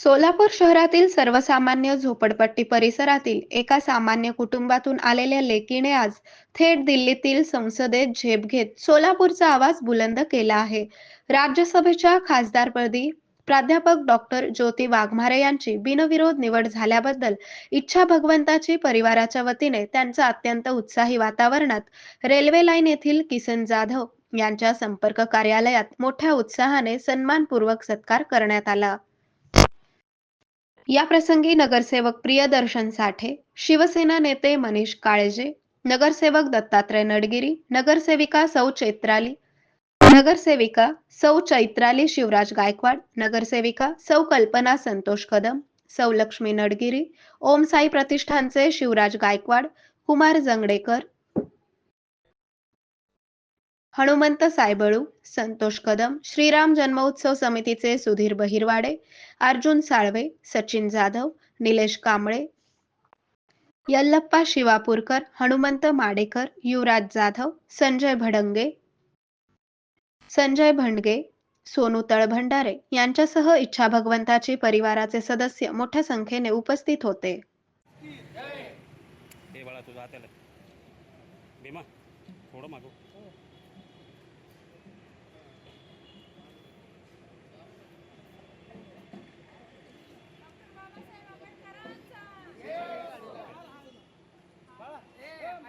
सोलापूर शहरातील सर्वसामान्य झोपडपट्टी परिसरातील एका सामान्य कुटुंबातून आलेल्या लेकीने आज थेट दिल्लीतील संसदेत झेप घेत सोलापूरचा आवाज बुलंद केला आहे. राज्यसभेच्या खासदारपदी प्राध्यापक डॉक्टर ज्योती वाघमारे यांची बिनविरोध निवड झाल्याबद्दल इच्छा भगवंताची परिवाराच्या वतीने त्यांचा अत्यंत उत्साही वातावरणात रेल्वे लाईन येथील किसन जाधव यांच्या संपर्क कार्यालयात मोठ्या उत्साहाने सन्मानपूर्वक सत्कार करण्यात आला. या प्रसंगी नगरसेवक प्रियदर्शन साठे, शिवसेना नेते मनीष काळजे, नगरसेवक दत्तात्रय नडगिरी, नगरसेविका सौ चैत्राली शिवराज गायकवाड, नगरसेविका सौ कल्पना संतोष कदम, सौ लक्ष्मी नडगिरी, ओम साई प्रतिष्ठानचे शिवराज गायकवाड, कुमार जंगडेकर, हनुमंत सायबळू, संतोष कदम, श्रीराम जन्मोत्सव समितीचे सुधीर बहिरवाडे, अर्जुन साळवे, सचिन जाधव, निलेश कांबळे, यल्लप्पा शिवापूरकर, हनुमंत माडेकर, युवराज जाधव, संजय भंडगे, सोनू तळभंडारे यांच्यासह इच्छा भगवंताची परिवाराचे सदस्य मोठ्या संख्येने उपस्थित होते. हे बाळा तुझा हाताला भीमा थोडं मागव.